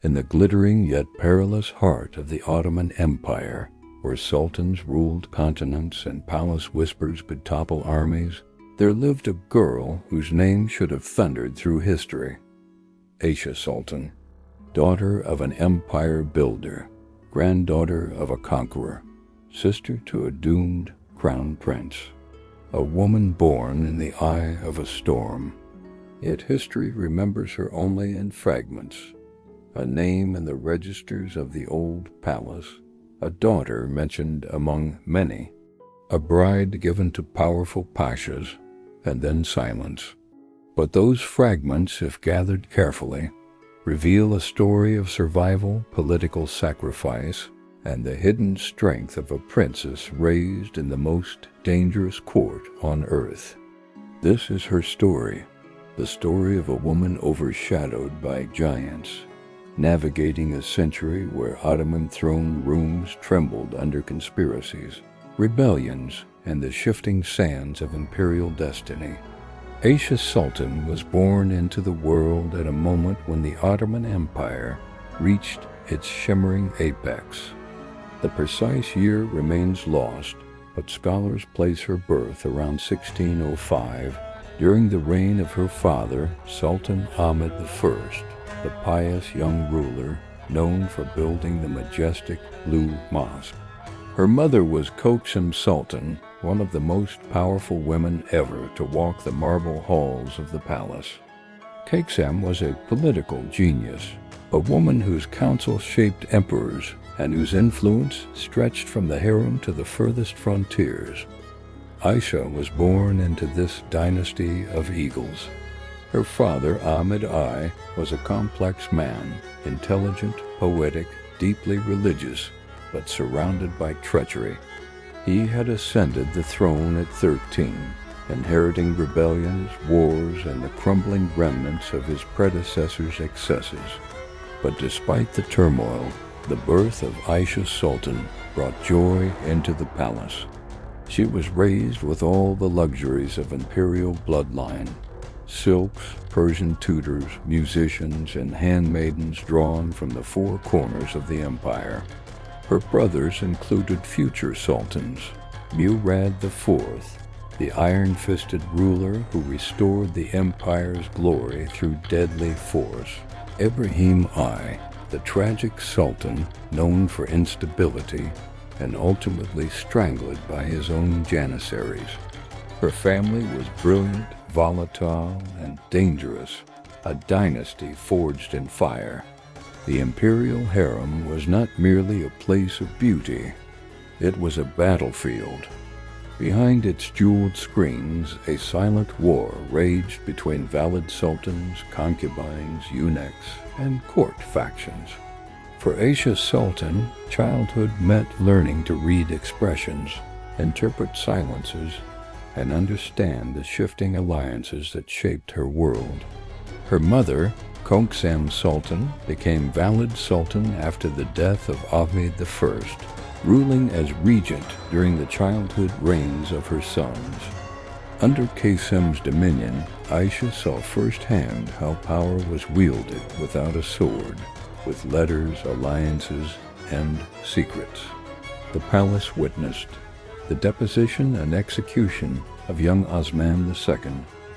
In the glittering yet perilous heart of the Ottoman Empire, where sultans ruled continents and palace whispers could topple armies, there lived a girl whose name should have thundered through history. Ayşe Sultan, daughter of an empire builder, granddaughter of a conqueror, sister to a doomed crown prince, a woman born in the eye of a storm. Yet history remembers her only in fragments, a name in the registers of the old palace, a daughter mentioned among many, a bride given to powerful pashas, and then silence. But those fragments, if gathered carefully, reveal a story of survival, political sacrifice, and the hidden strength of a princess raised in the most dangerous court on earth. This is her story, the story of a woman overshadowed by giants, navigating a century where Ottoman throne rooms trembled under conspiracies, rebellions, and the shifting sands of imperial destiny. Ayşe Sultan was born into the world at a moment when the Ottoman Empire reached its shimmering apex. The precise year remains lost, but scholars place her birth around 1605, during the reign of her father, Sultan Ahmed I, the pious young ruler known for building the majestic Blue Mosque. Her mother was Koksem Sultan, one of the most powerful women ever to walk the marble halls of the palace. Koksem was a political genius, a woman whose counsel shaped emperors and whose influence stretched from the harem to the furthest frontiers. Ayşe was born into this dynasty of eagles. Her father, Ahmed I, was a complex man, intelligent, poetic, deeply religious, but surrounded by treachery. He had ascended the throne at 13, inheriting rebellions, wars, and the crumbling remnants of his predecessor's excesses. But despite the turmoil, the birth of Ayşe Sultan brought joy into the palace. She was raised with all the luxuries of imperial bloodline: silks, Persian tutors, musicians, and handmaidens drawn from the four corners of the empire. Her brothers included future sultans: Murad IV, the iron-fisted ruler who restored the empire's glory through deadly force; Ibrahim I, the tragic sultan known for instability and ultimately strangled by his own janissaries. Her family was brilliant, volatile, and dangerous, a dynasty forged in fire. The imperial harem was not merely a place of beauty, it was a battlefield. Behind its jeweled screens, a silent war raged between valid sultans, concubines, eunuchs, and court factions. For Ayşe Sultan, childhood meant learning to read expressions, interpret silences, and understand the shifting alliances that shaped her world. Her mother, Koksem Sultan, became valid sultan after the death of Ahmed I, ruling as regent during the childhood reigns of her sons. Under Kosem's dominion, Ayşe saw firsthand how power was wielded without a sword, with letters, alliances, and secrets. The palace witnessed the deposition and execution of young Osman II,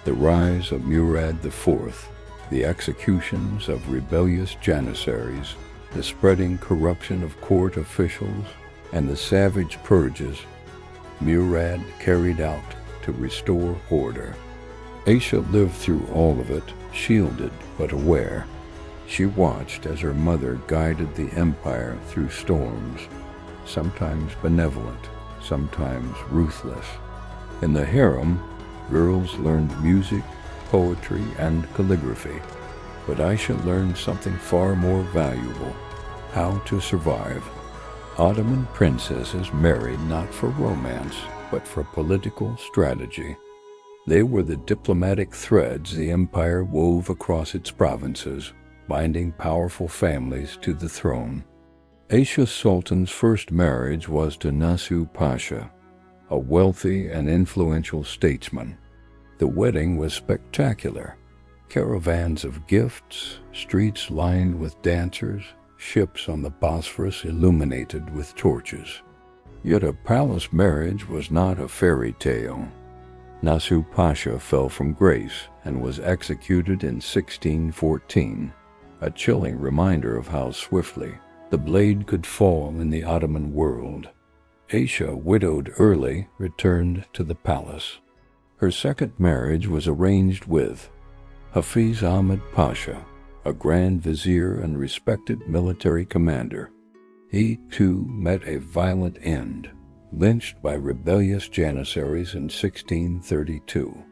the rise of Murad IV, the executions of rebellious janissaries, the spreading corruption of court officials, and the savage purges Murad carried out to restore order. Ayşe lived through all of it, shielded but aware. She watched as her mother guided the empire through storms, sometimes benevolent, sometimes ruthless. In the harem, girls learned music, poetry, and calligraphy, but Ayşe learned something far more valuable: how to survive. Ottoman princesses married not for romance, but for political strategy. They were the diplomatic threads the empire wove across its provinces, binding powerful families to the throne. Ayşe Sultan's first marriage was to Nasuh Pasha, a wealthy and influential statesman. The wedding was spectacular. Caravans of gifts, streets lined with dancers, ships on the Bosphorus illuminated with torches. Yet a palace marriage was not a fairy tale. Nasu Pasha fell from grace and was executed in 1614, a chilling reminder of how swiftly the blade could fall in the Ottoman world. Ayşe, widowed early, returned to the palace. Her second marriage was arranged with Hafiz Ahmed Pasha, a Grand Vizier and respected military commander. He, too, met a violent end, lynched by rebellious Janissaries in 1632.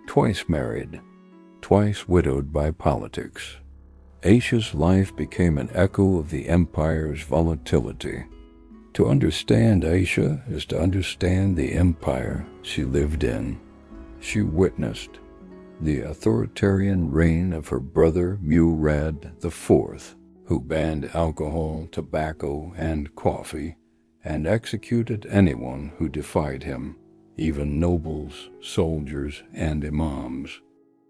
Twice married, twice widowed by politics, Ayşe's life became an echo of the empire's volatility. To understand Ayşe is to understand the empire she lived in. She witnessed the authoritarian reign of her brother Murad IV, who banned alcohol, tobacco, and coffee, and executed anyone who defied him, even nobles, soldiers, and imams.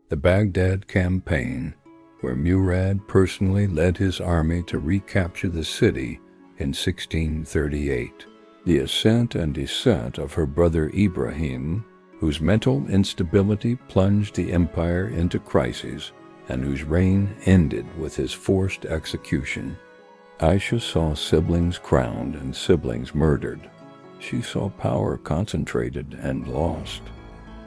The Baghdad campaign, where Murad personally led his army to recapture the city in 1638. The ascent and descent of her brother Ibrahim, whose mental instability plunged the empire into crises, and whose reign ended with his forced execution. Ayşe saw siblings crowned and siblings murdered. She saw power concentrated and lost.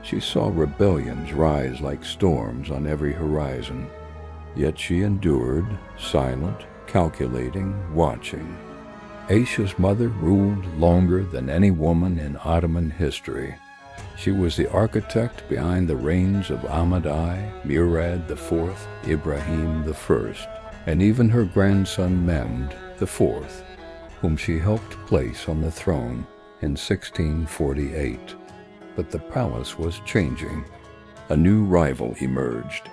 She saw rebellions rise like storms on every horizon. Yet she endured, silent, calculating, watching. Ayşe's mother ruled longer than any woman in Ottoman history. She was the architect behind the reigns of Ahmed I, Murad IV, Ibrahim I, and even her grandson Mehmed IV, whom she helped place on the throne in 1648. But the palace was changing. A new rival emerged.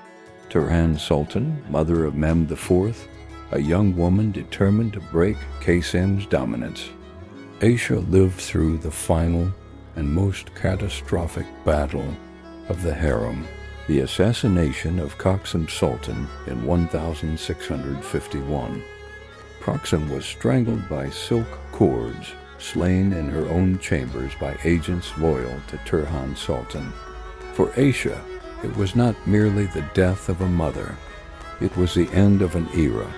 Turhan Sultan, mother of Mehmed IV, a young woman determined to break Qasim's dominance. Ayşe lived through the final and most catastrophic battle of the Harem, the assassination of Qasim Sultan in 1651. Qasim was strangled by silk cords, slain in her own chambers by agents loyal to Turhan Sultan. For Ayşe, it was not merely the death of a mother, it was the end of an era.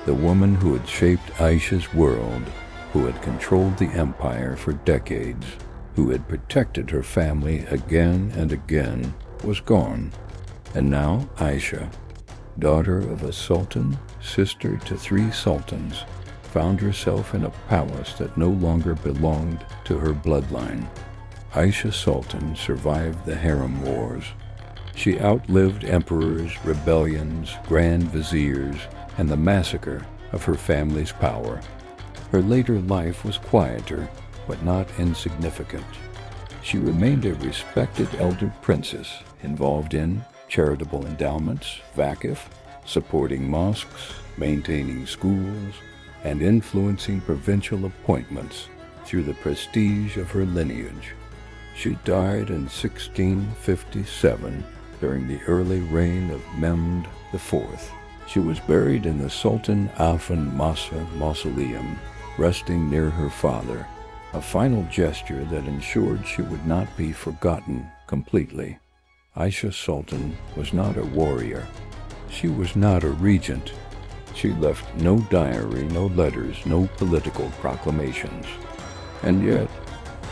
The woman who had shaped Ayşe's world, who had controlled the empire for decades, who had protected her family again and again, was gone. And now Ayşe, daughter of a sultan, sister to 3 sultans, found herself in a palace that no longer belonged to her bloodline. Ayşe Sultan survived the harem wars. She outlived emperors, rebellions, grand viziers, and the massacre of her family's power. Her later life was quieter, but not insignificant. She remained a respected elder princess, involved in charitable endowments, vakif, supporting mosques, maintaining schools, and influencing provincial appointments through the prestige of her lineage. She died in 1657 during the early reign of Mehmed IV. She was buried in the Sultan Afan Masa mausoleum, resting near her father, a final gesture that ensured she would not be forgotten completely. Ayşe Sultan was not a warrior. She was not a regent. She left no diary, no letters, no political proclamations. And yet,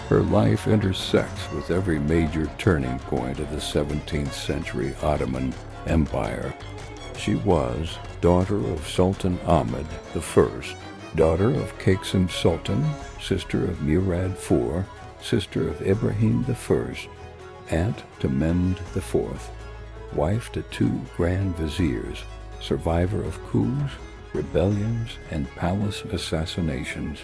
her life intersects with every major turning point of the 17th century Ottoman Empire. She was daughter of Sultan Ahmed I, daughter of Qasim Sultan, sister of Murad IV, sister of Ibrahim I, aunt to Mehmed IV, wife to 2 grand viziers, survivor of coups, rebellions, and palace assassinations.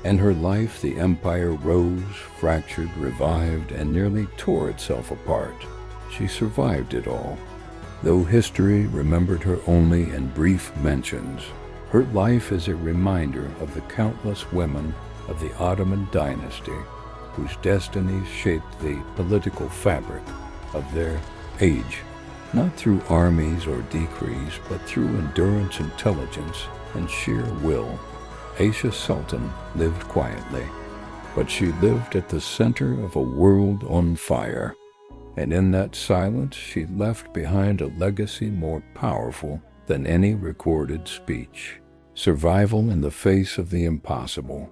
In her life, the empire rose, fractured, revived, and nearly tore itself apart. She survived it all, though history remembered her only in brief mentions. Her life is a reminder of the countless women of the Ottoman dynasty whose destinies shaped the political fabric of their age. not through armies or decrees, but through endurance, intelligence, and sheer will. Ayşe Sultan lived quietly, but she lived at the center of a world on fire. And in that silence, she left behind a legacy more powerful than any recorded speech. Survival in the face of the impossible.